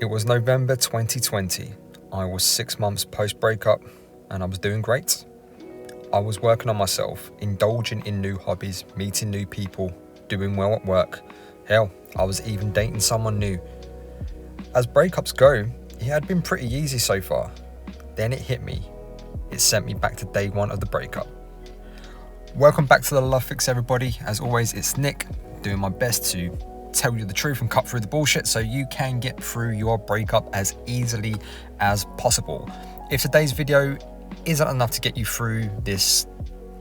It was November 2020. I was 6 months post-breakup and I was doing great. I was working on myself, indulging in new hobbies, meeting new people, doing well at work. Hell, I was even dating someone new. As breakups go, it had been pretty easy so far. Then it hit me. It sent me back to day one of the breakup. Welcome back to the Love Fix, everybody. As always, it's Nick, doing my best to tell you the truth and cut through the bullshit so you can get through your breakup as easily as possible. If today's video isn't enough to get you through this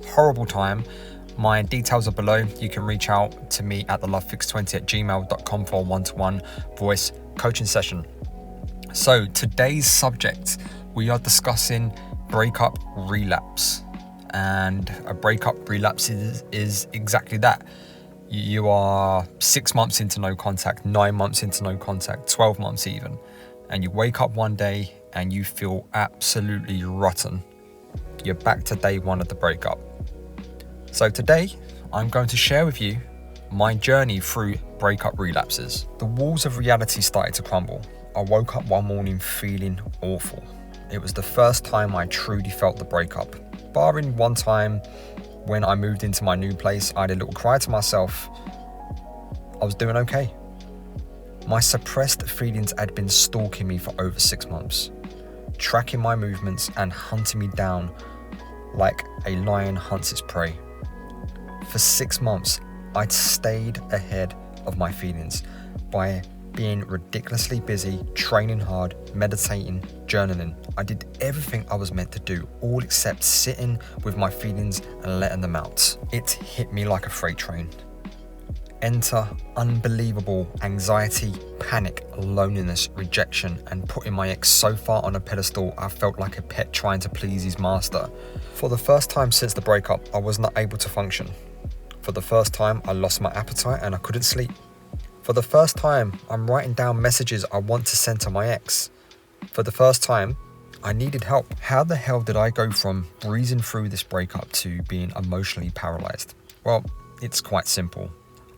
horrible time, my details are below. You can reach out to me at thelovefix20@gmail.com for a one-to-one voice coaching session. So today's subject, we are discussing breakup relapse. And a breakup relapse is exactly that. You are 6 months into no contact, 9 months into no contact, 12 months even, and you wake up one day and you feel absolutely rotten. You're back to day one of the breakup. So today, I'm going to share with you my journey through breakup relapses. The walls of reality started to crumble. I woke up one morning feeling awful. It was the first time I truly felt the breakup. Barring one time when I moved into my new place, I had a little cry to myself. I was doing okay. My suppressed feelings had been stalking me for over 6 months, tracking my movements and hunting me down like a lion hunts its prey. For 6 months, I'd stayed ahead of my feelings by being ridiculously busy, training hard, meditating, journaling. I did everything I was meant to do, all except sitting with my feelings and letting them out. It hit me like a freight train. Enter unbelievable anxiety, panic, loneliness, rejection, and putting my ex so far on a pedestal I felt like a pet trying to please his master. For the first time since the breakup, I was not able to function. For the first time, I lost my appetite and I couldn't sleep. For the first time, I'm writing down messages I want to send to my ex. For the first time, I needed help. How the hell did I go from breezing through this breakup to being emotionally paralyzed? Well, it's quite simple.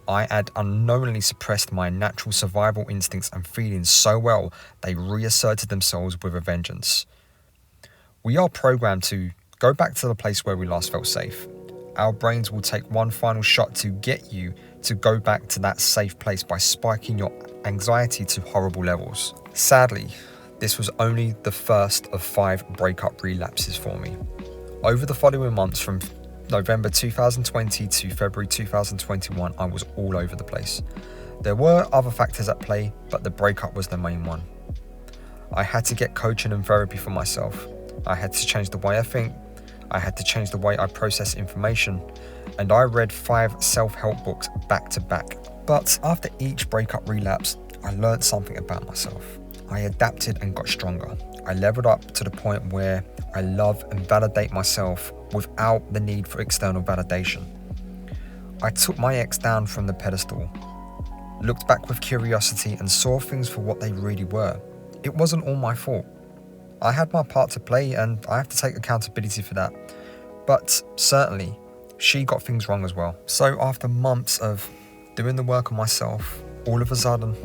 I had unknowingly suppressed my natural survival instincts and feelings so well, they reasserted themselves with a vengeance. We are programmed to go back to the place where we last felt safe. Our brains will take one final shot to get you to go back to that safe place by spiking your anxiety to horrible levels. Sadly, this was only the first of 5 breakup relapses for me. Over the following months, from November 2020 to February 2021, I was all over the place. There were other factors at play, but the breakup was the main one. I had to get coaching and therapy for myself. I had to change the way I think. I had to change the way I process information, and I read 5 self-help books back to back. But after each breakup relapse, I learned something about myself. I adapted and got stronger. I leveled up to the point where I love and validate myself without the need for external validation. I took my ex down from the pedestal, looked back with curiosity and saw things for what they really were. It wasn't all my fault. I had my part to play and I have to take accountability for that. But certainly, she got things wrong as well. So after months of doing the work on myself, all of a sudden,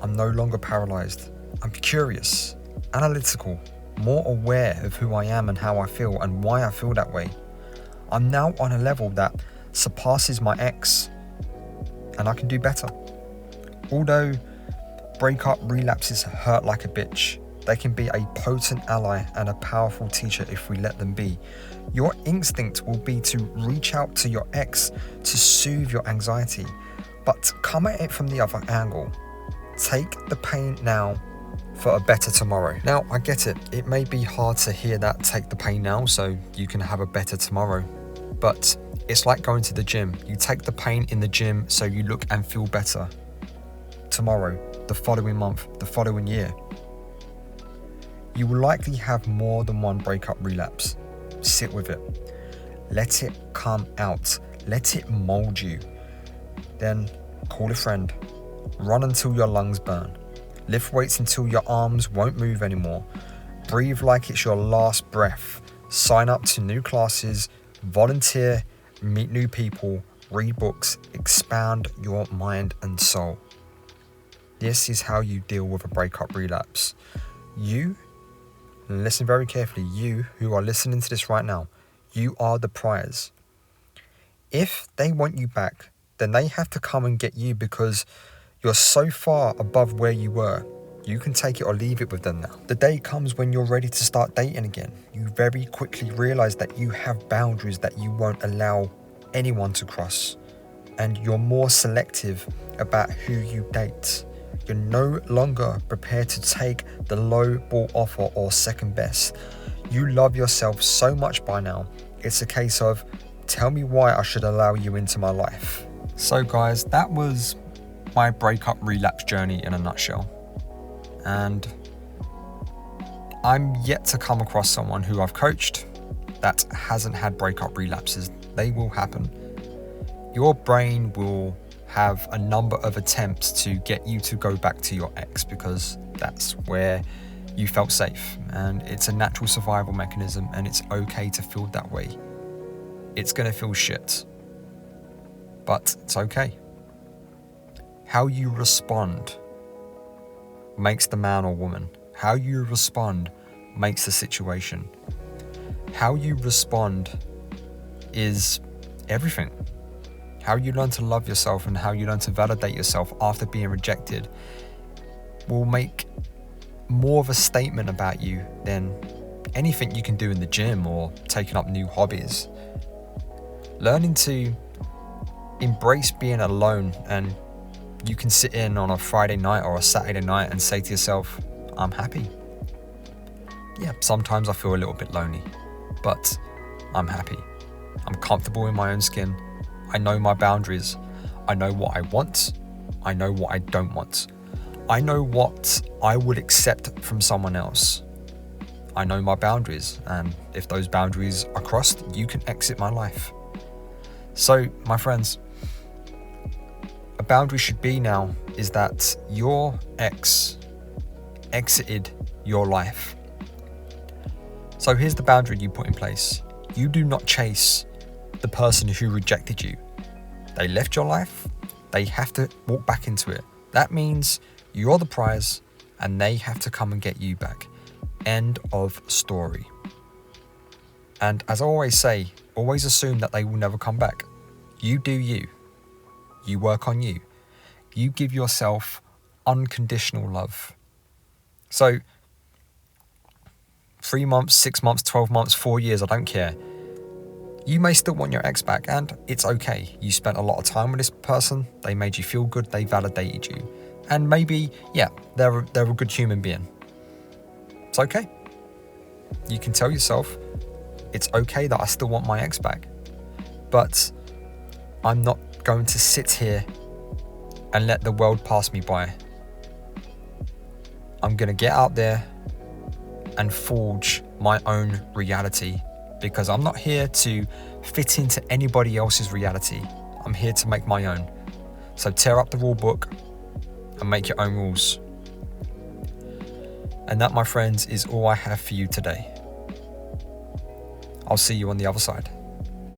I'm no longer paralyzed. I'm curious, analytical, more aware of who I am and how I feel and why I feel that way. I'm now on a level that surpasses my ex, and I can do better. Although breakup relapses hurt like a bitch, they can be a potent ally and a powerful teacher if we let them be. Your instinct will be to reach out to your ex to soothe your anxiety, but come at it from the other angle. Take the pain now for a better tomorrow. Now, I get it. It may be hard to hear that, take the pain now so you can have a better tomorrow. But it's like going to the gym. You take the pain in the gym so you look and feel better tomorrow, the following month, the following year. You will likely have more than one breakup relapse. Sit with it. Let it come out. Let it mold you. Then call a friend. Run until your lungs burn. Lift weights until your arms won't move anymore. Breathe like it's your last breath. Sign up to new classes. Volunteer. Meet new people. Read books. Expand your mind and soul. This is how you deal with a breakup relapse. You, listen very carefully, you who are listening to this right now, you are the prize. If they want you back, then they have to come and get you because you're so far above where you were. You can take it or leave it with them now. The day comes when you're ready to start dating again. You very quickly realize that you have boundaries that you won't allow anyone to cross. And you're more selective about who you date. You're no longer prepared to take the low ball offer or second best. You love yourself so much by now. It's a case of, tell me why I should allow you into my life. So guys, that was my breakup relapse journey in a nutshell. And I'm yet to come across someone who I've coached that hasn't had breakup relapses. They will happen. Your brain will have a number of attempts to get you to go back to your ex because that's where you felt safe, and it's a natural survival mechanism, and it's okay to feel that way. It's gonna feel shit, but it's okay. How you respond makes the man or woman. How you respond makes the situation. How you respond is everything. How you learn to love yourself and how you learn to validate yourself after being rejected will make more of a statement about you than anything you can do in the gym or taking up new hobbies. Learning to embrace being alone, and you can sit in on a Friday night or a Saturday night and say to yourself, I'm happy. Yeah, sometimes I feel a little bit lonely, but I'm happy. I'm comfortable in my own skin. I know my boundaries. I know what I want. I know what I don't want. I know what I would accept from someone else. I know my boundaries, and if those boundaries are crossed, you can exit my life. So, my friends, a boundary should be now is that your ex exited your life. So here's the boundary you put in place. You do not chase the person who rejected you. They left your life. They have to walk back into it. That means you're the prize and they have to come and get you back. End of story. And as I always say, always assume that they will never come back. You do you. You work on you. You give yourself unconditional love. So 3 months, 6 months, 12 months, 4 years, I don't care. You may still want your ex back, and it's okay. You spent a lot of time with this person. They made you feel good. They validated you. And maybe, yeah, they're a good human being. It's okay. You can tell yourself, it's okay that I still want my ex back. But I'm not going to sit here and let the world pass me by. I'm going to get out there and forge my own reality, because I'm not here to fit into anybody else's reality. I'm here to make my own. So tear up the rule book and make your own rules. And that, my friends, is all I have for you today. I'll see you on the other side.